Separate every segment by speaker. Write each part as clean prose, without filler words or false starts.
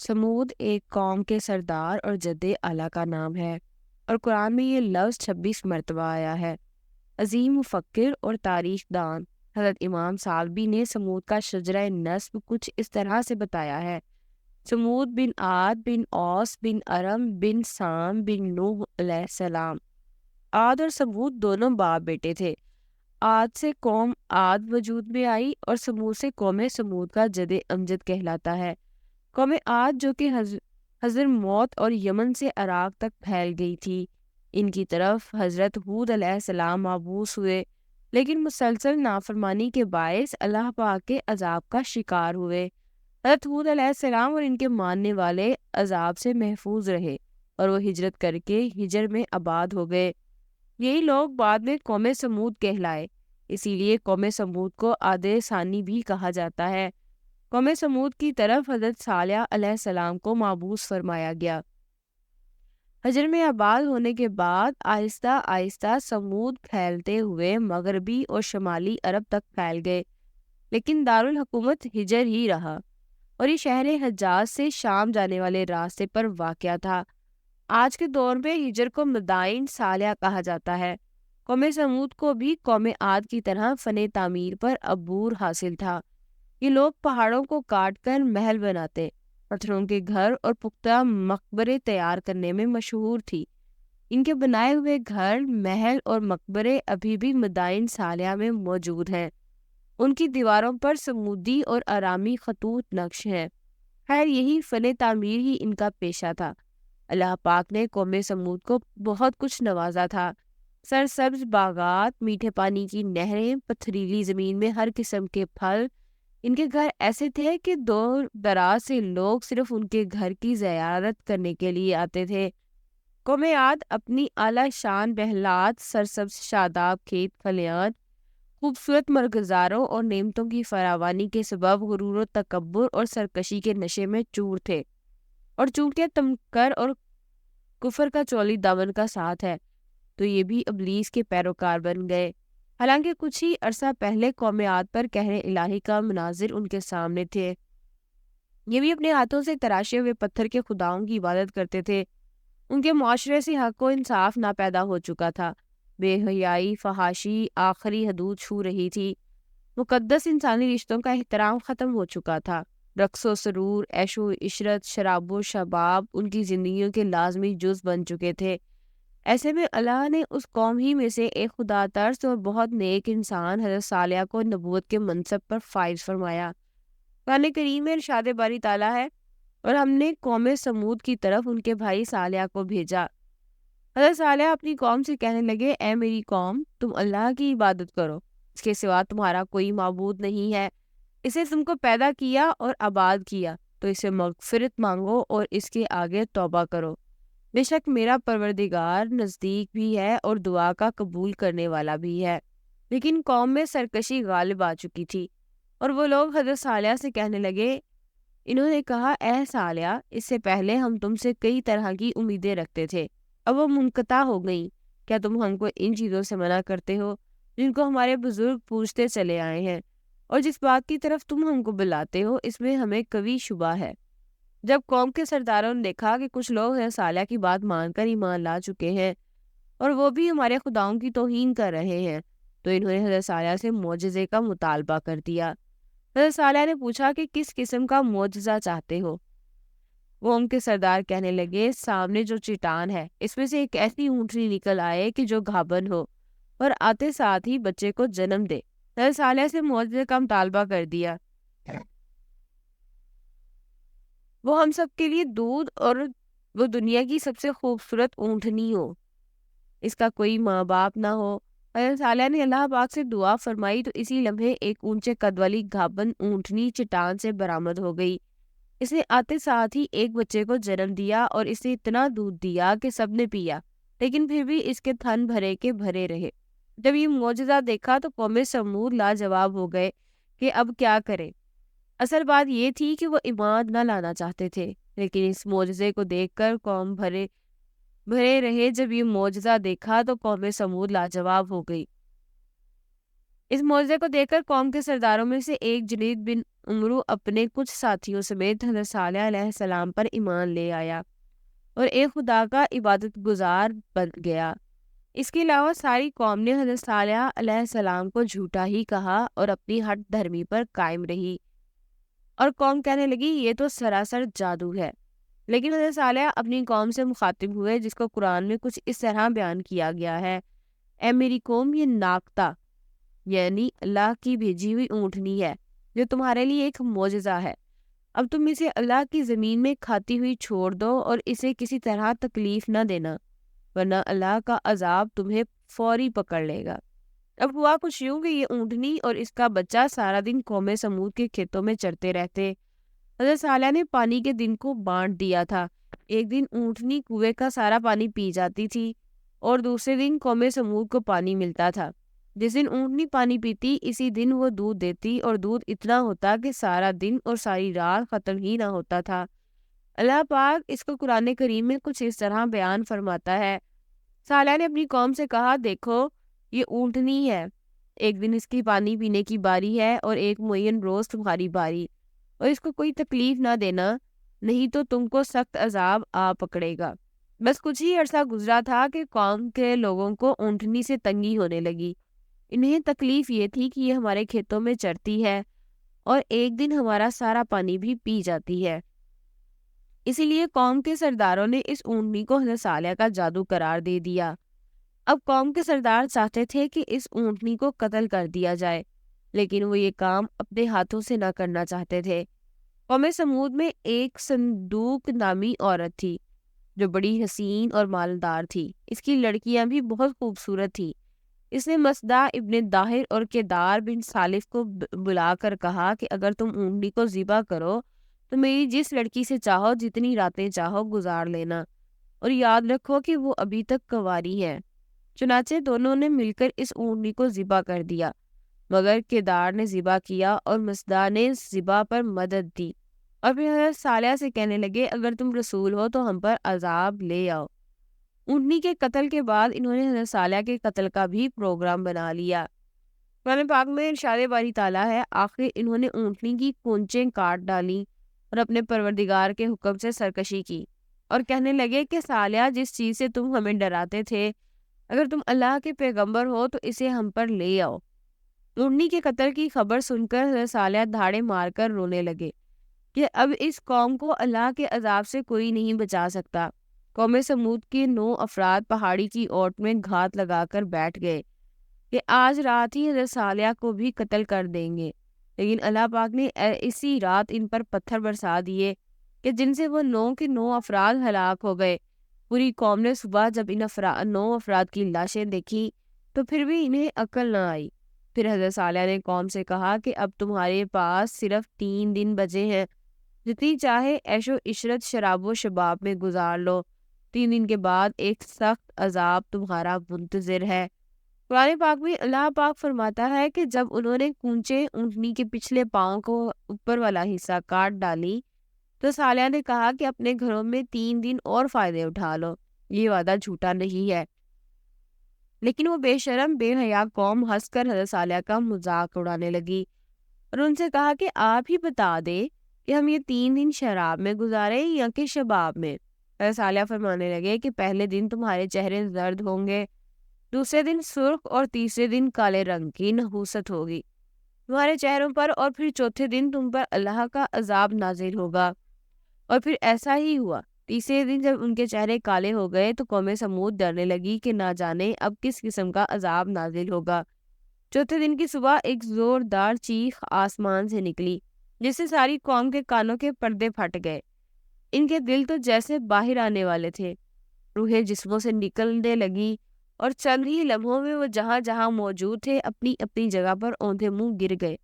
Speaker 1: سمود ایک قوم کے سردار اور جد اعلیٰ کا نام ہے اور قرآن میں یہ لفظ 26 مرتبہ آیا ہے۔ عظیم مفکر اور تاریخ دان حضرت امام سالبی نے سمود کا شجرہ نسب کچھ اس طرح سے بتایا ہے۔ سمود بن عاد بن اوس بن ارم بن سام بن نوح علیہ السلام۔ عاد اور سمود دونوں باپ بیٹے تھے۔ عاد سے قوم عاد وجود میں آئی اور سمود سے قوم سمود کا جد امجد کہلاتا ہے۔ قوم عاد جو کہ حضر موت اور یمن سے عراق تک پھیل گئی تھی، ان کی طرف حضرت ہود علیہ السلام مبعوث ہوئے، لیکن مسلسل نافرمانی کے باعث اللہ پاک کے عذاب کا شکار ہوئے۔ حضرت ہود علیہ السلام اور ان کے ماننے والے عذاب سے محفوظ رہے اور وہ ہجرت کر کے ہجر میں آباد ہو گئے۔ یہی لوگ بعد میں قوم سمود کہلائے، اسی لیے قوم سمود کو عاد ثانی بھی کہا جاتا ہے۔ قوم سمود کی طرف حضرت صالح علیہ السلام کو مبعوث فرمایا گیا۔ حجر میں آباد ہونے کے بعد آہستہ آہستہ سمود پھیلتے ہوئے مغربی اور شمالی عرب تک پھیل گئے، لیکن دارالحکومت ہجر ہی رہا اور یہ شہر حجاز سے شام جانے والے راستے پر واقع تھا۔ آج کے دور میں ہجر کو مدائن صالحہ کہا جاتا ہے۔ قوم سمود کو بھی قوم عاد کی طرح فن تعمیر پر عبور حاصل تھا۔ یہ لوگ پہاڑوں کو کاٹ کر محل بناتے، پتھروں کے گھر اور پختہ مقبرے تیار کرنے میں مشہور تھی۔ ان کے بنائے ہوئے گھر، محل اور مقبرے ابھی بھی مدائن صالحہ میں موجود ہیں۔ ان کی دیواروں پر سمودی اور آرامی خطوط نقش ہیں۔ خیر، یہی فن تعمیر ہی ان کا پیشہ تھا۔ اللہ پاک نے قوم سمود کو بہت کچھ نوازا تھا۔ سرسبز باغات، میٹھے پانی کی نہریں، پتھریلی زمین میں ہر قسم کے پھل۔ ان کے گھر ایسے تھے کہ دور دراز سے لوگ صرف ان کے گھر کی زیارت کرنے کے لیے آتے تھے۔ قوم عاد اپنی اعلیٰ شان محلات، سرسبز شاداب کھیت کھلیان، خوبصورت مرغزاروں اور نعمتوں کی فراوانی کے سبب غرور و تکبر اور سرکشی کے نشے میں چور تھے، اور چونکہ تمکر اور کفر کا چولی دامن کا ساتھ ہے تو یہ بھی ابلیس کے پیروکار بن گئے۔ حالانکہ کچھ ہی عرصہ پہلے قوم عاد پر قہر الہی کا مناظر ان کے سامنے تھے۔ یہ بھی اپنے ہاتھوں سے تراشے ہوئے پتھر کے خداؤں کی عبادت کرتے تھے۔ ان کے معاشرے سے حق و انصاف ناپیدا ہو چکا تھا۔ بے حیائی، فحاشی آخری حدود چھو رہی تھی۔ مقدس انسانی رشتوں کا احترام ختم ہو چکا تھا۔ رقص و سرور، عیش و عشرت، شراب و شباب ان کی زندگیوں کے لازمی جز بن چکے تھے۔ ایسے میں اللہ نے اس قوم ہی میں سے ایک خدا ترس اور بہت نیک انسان حضرت صالح کو نبوت کے منصب پر فائز فرمایا۔ قرآن کریم میں ارشاد باری تعالیٰ ہے، اور ہم نے قوم سمود کی طرف ان کے بھائی صالح کو بھیجا۔ حضرت صالح اپنی قوم سے کہنے لگے، اے میری قوم، تم اللہ کی عبادت کرو، اس کے سوا تمہارا کوئی معبود نہیں ہے۔ اسے تم کو پیدا کیا اور آباد کیا، تو اسے مغفرت مانگو اور اس کے آگے توبہ کرو۔ بے شک میرا پروردگار نزدیک بھی ہے اور دعا کا قبول کرنے والا بھی ہے۔ لیکن قوم میں سرکشی غالب آ چکی تھی، اور وہ لوگ حضرت صالح سے کہنے لگے، انہوں نے کہا، اے صالح، اس سے پہلے ہم تم سے کئی طرح کی امیدیں رکھتے تھے، اب وہ منقطع ہو گئیں۔ کیا تم ہم کو ان چیزوں سے منع کرتے ہو جن کو ہمارے بزرگ پوچھتے چلے آئے ہیں، اور جس بات کی طرف تم ہم کو بلاتے ہو اس میں ہمیں کبھی شبہ ہے۔ جب قوم کے سرداروں نے دیکھا کہ کچھ لوگ حضرت صالح کی بات مان کر ایمان لا چکے ہیں اور وہ بھی ہمارے خداؤں کی توہین کر رہے ہیں، تو انہوں نے حضرت صالح سے معجزے کا مطالبہ کر دیا۔ حضرت صالح نے پوچھا کہ کس قسم کا معجزہ چاہتے ہو؟ قوم کے سردار کہنے لگے، سامنے جو چٹان ہے اس میں سے ایک ایسی اونٹنی نکل آئے کہ جو گھابن ہو اور آتے ساتھ ہی بچے کو جنم دے۔ حضرت صالح سے معجزے کا مطالبہ کر دیا، وہ ہم سب کے لیے دودھ اور وہ دنیا کی سب سے خوبصورت اونٹنی ہو، اس کا کوئی ماں باپ نہ ہو۔ حضرت صالح نے اللہ پاک سے دعا فرمائی تو اسی لمحے ایک اونچے قد والی گھابن اونٹنی چٹان سے برآمد ہو گئی۔ اس نے آتے ساتھ ہی ایک بچے کو جنم دیا اور اسے اتنا دودھ دیا کہ سب نے پیا، لیکن پھر بھی اس کے تھن بھرے کے بھرے رہے۔ جب یہ معجزہ دیکھا تو قوم سمود لاجواب ہو گئے کہ اب کیا کریں۔ اصل بات یہ تھی کہ وہ ایمان نہ لانا چاہتے تھے، لیکن اس معجزے کو دیکھ کر قوم بھرے رہے۔ جب یہ معجزہ دیکھا تو قوم سمود لاجواب ہو گئی۔ اس معجزے کو دیکھ کر قوم کے سرداروں میں سے ایک جنید بن عمرو اپنے کچھ ساتھیوں سمیت حضرت صالح علیہ السلام پر ایمان لے آیا اور ایک خدا کا عبادت گزار بن گیا۔ اس کے علاوہ ساری قوم نے حضرت صالح علیہ السلام کو جھوٹا ہی کہا اور اپنی ہٹ دھرمی پر قائم رہی، اور قوم کہنے لگی یہ تو سراسر جادو ہے۔ لیکن حضرت صالح اپنی قوم سے مخاطب ہوئے، جس کو قرآن میں کچھ اس طرح بیان کیا گیا ہے: اے میری قوم، یہ ناقتہ یعنی اللہ کی بھیجی ہوئی اونٹنی ہے جو تمہارے لیے ایک معجزہ ہے۔ اب تم اسے اللہ کی زمین میں کھاتی ہوئی چھوڑ دو اور اسے کسی طرح تکلیف نہ دینا، ورنہ اللہ کا عذاب تمہیں فوری پکڑ لے گا۔ اب ہوا کچھ یوں کہ یہ اونٹنی اور اس کا بچہ سارا دن قوم سمود کے کھیتوں میں چرتے رہتے۔ حضرت صالح نے پانی کے دن کو بانٹ دیا تھا۔ ایک دن اونٹنی کنویں کا سارا پانی پی جاتی تھی اور دوسرے دن قوم سمود کو پانی ملتا تھا۔ جس دن اونٹنی پانی پیتی اسی دن وہ دودھ دیتی، اور دودھ اتنا ہوتا کہ سارا دن اور ساری رات ختم ہی نہ ہوتا تھا۔ اللہ پاک اس کو قرآن کریم میں کچھ اس طرح بیان فرماتا ہے: صالح نے اپنی قوم سے کہا، دیکھو یہ اونٹنی ہے، ایک دن اس کی پانی پینے کی باری ہے اور ایک معین روز تمہاری باری، اور اس کو کوئی تکلیف نہ دینا، نہیں تو تم کو سخت عذاب آ پکڑے گا۔ بس کچھ ہی عرصہ گزرا تھا کہ قوم کے لوگوں کو اونٹنی سے تنگی ہونے لگی۔ انہیں تکلیف یہ تھی کہ یہ ہمارے کھیتوں میں چرتی ہے اور ایک دن ہمارا سارا پانی بھی پی جاتی ہے۔ اسی لیے قوم کے سرداروں نے اس اونٹنی کو حضرت صالح کا جادو قرار دے دیا۔ اب قوم کے سردار چاہتے تھے کہ اس اونٹنی کو قتل کر دیا جائے، لیکن وہ یہ کام اپنے ہاتھوں سے نہ کرنا چاہتے تھے۔ قوم سمود میں ایک صندوق نامی عورت تھی جو بڑی حسین اور مالدار تھی۔ اس کی لڑکیاں بھی بہت خوبصورت تھی۔ اس نے مصدع ابن داہر اور کیدار بن سالف کو بلا کر کہا کہ اگر تم اونٹنی کو ذبح کرو تو میری جس لڑکی سے چاہو جتنی راتیں چاہو گزار لینا، اور یاد رکھو کہ وہ ابھی تک کنواری ہے۔ چنانچہ دونوں نے مل کر اس اونٹنی کو ذبح کر دیا، مگر کیدار نے ذبح کیا اور مصدع نے ذبح پر مدد دی، اور پھر حضرت صالح سے کہنے لگے اگر تم رسول ہو تو ہم پر عذاب لے آؤ۔ اونٹنی کے قتل کے بعد انہوں نے حضرت صالح کے قتل کا بھی پروگرام بنا لیا۔ قرآن پاک میں ارشاد باری تعالیٰ ہے: آخر انہوں نے اونٹنی کی کونچیں کاٹ ڈالیں اور اپنے پروردگار کے حکم سے سرکشی کی، اور کہنے لگے کہ صالح جس چیز سے تم ہمیں ڈراتے تھے، اگر تم اللہ کے پیغمبر ہو تو اسے ہم پر لے آؤ۔ اونٹنی کے قتل کی خبر سن کر حضرت صالح دھاڑے مار کر رونے لگے کہ اب اس قوم کو اللہ کے عذاب سے کوئی نہیں بچا سکتا۔ قوم سمود کے 9 افراد پہاڑی کی اوٹ میں گھات لگا کر بیٹھ گئے کہ آج رات ہی حضرت صالح کو بھی قتل کر دیں گے، لیکن اللہ پاک نے اسی رات ان پر پتھر برسا دیے کہ جن سے وہ 9 کے 9 افراد ہلاک ہو گئے۔ پوری قوم نے صبح جب ان 9 افراد کی لاشیں دیکھی تو پھر بھی انہیں عقل نہ آئی۔ پھر حضرت صالح نے قوم سے کہا کہ اب تمہارے پاس صرف 3 دن بچے ہیں، جتنی چاہے عیش و عشرت شراب و شباب میں گزار لو، 3 دن کے بعد ایک سخت عذاب تمہارا منتظر ہے۔ قرآن پاک میں اللہ پاک فرماتا ہے کہ جب انہوں نے کونچیں اونٹنی کے پچھلے پاؤں کو اوپر والا حصہ کاٹ ڈالی تو صالح نے کہا کہ اپنے گھروں میں 3 دن اور فائدے اٹھا لو، یہ وعدہ جھوٹا نہیں ہے۔ لیکن وہ بے شرم بے حیا قوم ہنس کر حضرت صالح کا مذاق اڑانے لگی اور ان سے کہا کہ آپ ہی بتا دے کہ ہم یہ 3 دن شراب میں گزارے یا کہ شباب میں۔ حضرت صالح فرمانے لگے کہ پہلے دن تمہارے چہرے زرد ہوں گے، دوسرے دن سرخ، اور تیسرے دن کالے رنگ کی نحوست ہوگی تمہارے چہروں پر، اور پھر چوتھے دن تم پر اللہ کا عذاب نازل ہوگا۔ اور پھر ایسا ہی ہوا۔ تیسرے دن جب ان کے چہرے کالے ہو گئے تو قوم سمود ڈرنے لگی کہ نہ جانے اب کس قسم کا عذاب نازل ہوگا۔ چوتھے دن کی صبح ایک زوردار چیخ آسمان سے نکلی جس سے ساری قوم کے کانوں کے پردے پھٹ گئے۔ ان کے دل تو جیسے باہر آنے والے تھے، روحیں جسموں سے نکلنے لگی، اور چند ہی لمحوں میں وہ جہاں جہاں موجود تھے اپنی اپنی جگہ پر اوندھے منہ گر گئے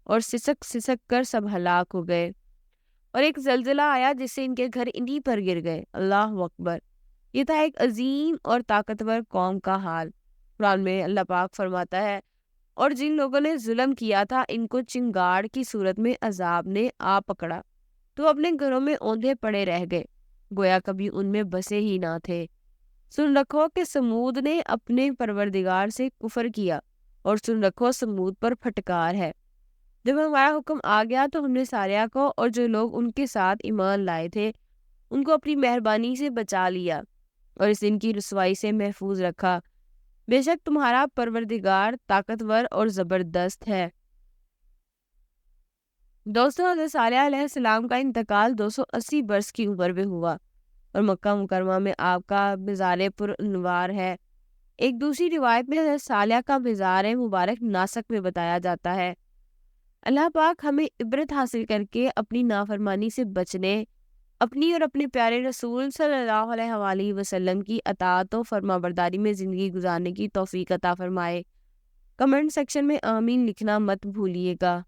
Speaker 1: اور سسک سسک کر سب ہلاک ہو گئے، اور ایک زلزلہ آیا جس سے ان کے گھر انہی پر گر گئے۔ اللہ اکبر! یہ تھا ایک عظیم اور طاقتور قوم کا حال۔ قرآن میں اللہ پاک فرماتا ہے: اور جن لوگوں نے ظلم کیا تھا ان کو چنگاڑ کی صورت میں عذاب نے آ پکڑا تو اپنے گھروں میں اوندھے پڑے رہ گئے، گویا کبھی ان میں بسے ہی نہ تھے۔ سن رکھو کہ سمود نے اپنے پروردگار سے کفر کیا، اور سن رکھو سمود پر پھٹکار ہے۔ جب ہمارا حکم آ گیا تو ہم نے سالیہ کو اور جو لوگ ان کے ساتھ ایمان لائے تھے ان کو اپنی مہربانی سے بچا لیا اور اس دن کی رسوائی سے محفوظ رکھا۔ بے شک تمہارا پروردگار طاقتور اور زبردست ہے۔ دوستوں، حضرت صالح علیہ السلام کا انتقال 280 برس کی عمر میں ہوا اور مکہ مکرمہ میں آپ کا مزار پر انوار ہے۔ ایک دوسری روایت میں حضرت صالح کا مزار مبارک ناسک میں بتایا جاتا ہے۔ اللہ پاک ہمیں عبرت حاصل کر کے اپنی نافرمانی سے بچنے، اپنی اور اپنے پیارے رسول صلی اللہ علیہ وآلہ وسلم کی اطاعت و فرما برداری میں زندگی گزارنے کی توفیق عطا فرمائے۔ کمنٹ سیکشن میں آمین لکھنا مت بھولیے گا۔